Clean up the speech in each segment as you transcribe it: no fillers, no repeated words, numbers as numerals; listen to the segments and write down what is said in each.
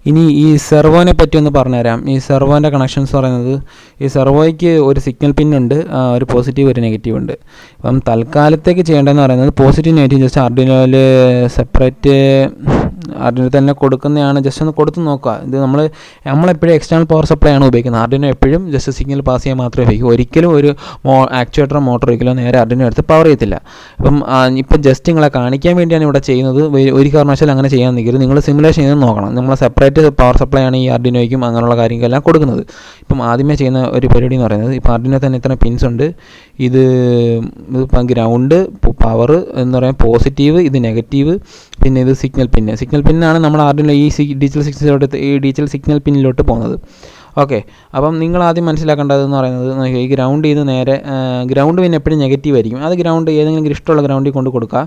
ഇനി ഈ സെർവോനെ പറ്റി ഒന്ന് പറഞ്ഞുതരാം. ഈ സെർവോൻ്റെ കണക്ഷൻസ് പറയുന്നത്, ഈ സെർവോയ്ക്ക് ഒരു സിഗ്നൽ പിന്നുണ്ട്, ഒരു പോസിറ്റീവ് ഒരു നെഗറ്റീവ് ഉണ്ട്. അപ്പം തൽക്കാലത്തേക്ക് ചെയ്യേണ്ടതെന്ന് പറയുന്നത് പോസിറ്റീവ് നെഗറ്റീവ് ജസ്റ്റ് ആർഡിനോയിൽ സെപ്പറേറ്റ് ആർഡിനോ തന്നെ കൊടുക്കുന്നതാണ്. ജസ്റ്റ് ഒന്ന് കൊടുത്ത് നോക്കുക. ഇത് നമ്മളെപ്പോഴും എക്സ്റ്റേണൽ പവർ സപ്ലൈ ആണ് ഉപയോഗിക്കുന്നത്. ആർഡിനോ എപ്പോഴും ജസ്റ്റ് സിഗ്നൽ പാസ് ചെയ്യാൻ മാത്രമേ ഉപയോഗിക്കൂ. ഒരിക്കലും ഒരു ആക്ച്വേറ്ററോ മോട്ടർ ഒരിക്കലും നേരെ ആർഡിനോ എടുത്ത് പവർ ചെയ്യത്തില്ല. ഇപ്പം ജസ്റ്റ് നിങ്ങളെ കാണിക്കാൻ വേണ്ടിയാണ് ഇവിടെ ചെയ്യുന്നത്. ഒരു കാരണവശാലും അങ്ങനെ ചെയ്യാൻ നിൽക്കരുത്. നിങ്ങൾ സിമുലേഷൻ ചെയ്ത് നോക്കണം. നമ്മളെ സെപ്പറേറ്റ് പവർ സപ്ലൈ ആണ് ഈ ആർഡിനോയ്ക്കും അങ്ങനെയുള്ള കാര്യങ്ങളെല്ലാം കൊടുക്കുന്നത്. ഇപ്പം ആദ്യമേ ചെയ്യുന്ന ഒരു പരിപാടി എന്ന് പറയുന്നത്, ഇപ്പോൾ ആർഡിനോ തന്നെ ഇത്ര പിൻസ് ഉണ്ട്. ഇതിപ്പം ഗ്രൗണ്ട്, പവർ എന്ന് പറയുമ്പോൾ പോസിറ്റീവ്, ഇത് നെഗറ്റീവ്, പിന്നെ ഇത് സിഗ്നൽ പിന്നാണ് നമ്മൾ ആർഡിനോ ഈ ഡിജിറ്റൽ സിഗ്നൽ പിന്നിലോട്ട് പോകുന്നത്. ഓക്കെ, അപ്പം നിങ്ങൾ ആദ്യം മനസ്സിലാക്കേണ്ടതെന്ന് പറയുന്നത്, ഈ ഗ്രൗണ്ട് ചെയ്ത് നേരെ ഗ്രൗണ്ട് പിന്നെ എപ്പോഴും നെഗറ്റീവ് ആയിരിക്കും. അത് ഗ്രൗണ്ട് ഏതെങ്കിലും ഇഷ്ടമുള്ള ഗ്രൗണ്ടിൽ കൊണ്ട് കൊടുക്കുക.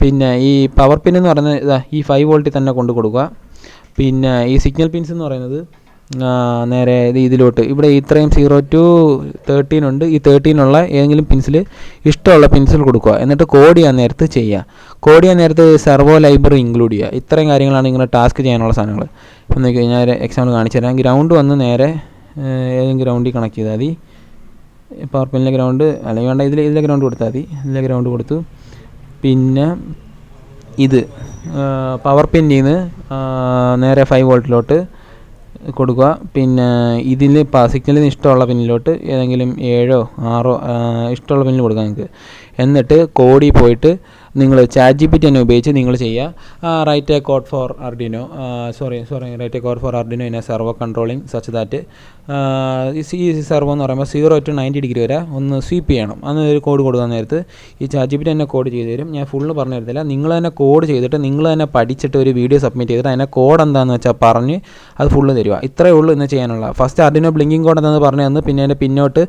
പിന്നെ ഈ പവർ പിൻ എന്ന് പറയുന്നത് ഈ 5 വോൾട്ടിൽ തന്നെ കൊണ്ട് കൊടുക്കുക. പിന്നെ ഈ സിഗ്നൽ പിൻസ് എന്ന് പറയുന്നത് നേരെ ഇതിലോട്ട്, ഇവിടെ ഇത്രയും 0 to 13 ഉണ്ട്. ഈ 13 ഏതെങ്കിലും പിൻസിൽ ഇഷ്ടമുള്ള പിൻസിൽ കൊടുക്കുക. എന്നിട്ട് കോഡ് ചെയ്യാൻ നേരത്ത് ചെയ്യുക. കോഡ് ചെയ്യാൻ നേരത്ത് സെർവോ ലൈബ്രറി ഇൻക്ലൂഡ് ചെയ്യുക. ഇത്രയും കാര്യങ്ങളാണ് നിങ്ങളുടെ ടാസ്ക് ചെയ്യാനുള്ള സാധനങ്ങൾ. ഇപ്പം നോക്കി, ഞാൻ എക്സാമ്പിൾ കാണിച്ചു തരാം. ഗ്രൗണ്ട് വന്ന് നേരെ ഏതെങ്കിലും ഗ്രൗണ്ടിൽ കണക്ട് ചെയ്താൽ മതി. പവർ പിന്നിലെ ഗ്രൗണ്ട് അല്ലെങ്കിൽ വേണ്ട, ഇതിലെ ഗ്രൗണ്ട് കൊടുത്താൽ മതി. ഇതിലെ ഗ്രൗണ്ട് കൊടുത്തു. പിന്നെ ഇത് പവർ പിന്നിൽ നിന്ന് നേരെ 5 വോൾട്ടിലോട്ട് കൊടുക്കുക. പിന്നെ ഇതിൽ സിഗ്നലിന് ഇഷ്ടമുള്ള പിന്നിലോട്ട് ഏതെങ്കിലും 7 6 ഇഷ്ടമുള്ള പിന്നിൽ കൊടുക്കുക നിങ്ങൾക്ക്. എന്നിട്ട് കോഡിൽ പോയിട്ട് നിങ്ങൾ ചാറ്റ് GPT തന്നെ ഉപയോഗിച്ച് നിങ്ങൾ ചെയ്യുക. Write a code for Arduino write a code for Arduino in a servo controlling such that ഈ സെർവോ എന്ന് പറയുമ്പോൾ 0 to 90 ഡിഗ്രി വരെ ഒന്ന് സ്വീപ്പ് ചെയ്യണം. അന്ന് ഒരു കോഡ് കൊടുക്കാൻ നേരത്ത് ഈ ചാറ്റ് GPT തന്നെ കോഡ് ചെയ്ത് തരും. ഞാൻ ഫുള്ള് പറഞ്ഞു തരത്തില്ല. നിങ്ങൾ തന്നെ കോഡ് ചെയ്തിട്ട് നിങ്ങൾ തന്നെ പഠിച്ചിട്ട് ഒരു വീഡിയോ സബ്മിറ്റ് ചെയ്തിട്ട് അതിൻ്റെ കോഡ് എന്താണെന്ന് വെച്ചാൽ പറഞ്ഞ് അത് ഫുള്ള് തരിക. ഇത്രയേ ഉള്ളൂ ഇന്ന് ചെയ്യാനുള്ള. ഫസ്റ്റ് ആർഡിനോ ബ്ലിങ്കിങ് കോഡ് എന്താണെന്ന് പറഞ്ഞു തന്നു. പിന്നെ അതിൻ്റെ പിന്നോട്ട്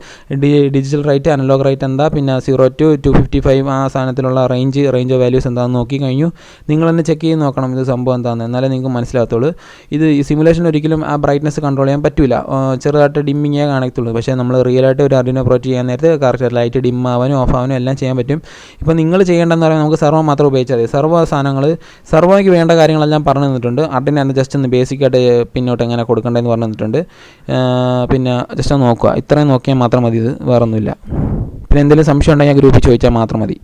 ഡിജിറ്റൽ റൈറ്റ്, അനലോഗ് റൈറ്റ് എന്താ, പിന്നെ 0 to 255 ആ സാധനത്തിലുള്ള റേഞ്ച് ഓഫ് വാല്യൂസ് എന്താണെന്ന് നോക്കി കഴിഞ്ഞു. നിങ്ങൾ തന്നെ ചെക്ക് ചെയ്ത് നോക്കണം ഇത് സംഭവം എന്താണെന്ന്. എന്നാലേ നിങ്ങൾക്ക് മനസ്സിലാകത്തുള്ളൂ. ഇത് ഈ സിമുലേഷൻ ഒരിക്കലും ആ ബ്രൈറ്റ്നസ് കൺട്രോൾ ചെയ്യാൻ പറ്റില്ല. ചെറുതായിട്ട് ഡിമ്മിങ്ങേ കാണിക്കത്തുള്ളൂ. പക്ഷേ നമ്മൾ റിയലായിട്ട് ഒരു ആർഡിനോ പ്രൊജക്റ്റ് ചെയ്യാൻ നേരത്തെ കറക്റ്റ് ലൈറ്റ് ഡിം ആവാനും ഓഫ് ആവാനും എല്ലാം ചെയ്യാൻ പറ്റും. ഇപ്പോൾ നിങ്ങൾ ചെയ്യേണ്ടതെന്ന് പറയുമ്പോൾ നമുക്ക് സെർവോ മാത്രം ഉപയോഗിച്ചാൽ മതി. സെർവോയ്ക്ക് വേണ്ട കാര്യങ്ങളെല്ലാം പറഞ്ഞു തന്നിട്ടുണ്ട്. ആർഡിനോ തന്നെ ജസ്റ്റ് ഒന്ന് ബേസിക്കായിട്ട് പിന്നോട്ട് എങ്ങനെ കൊടുക്കേണ്ടതെന്ന് പറഞ്ഞു തന്നിട്ടുണ്ട്. പിന്നെ ജസ്റ്റ് ഒന്ന് നോക്കുക. ഇത്രയും നോക്കിയാൽ മാത്രം മതി. ഇത് വേറൊന്നുമില്ല. പിന്നെ എന്തെങ്കിലും സംശയം ഉണ്ടെങ്കിൽ ഗ്രൂപ്പിൽ ചോദിച്ചാൽ മാത്രം മതി.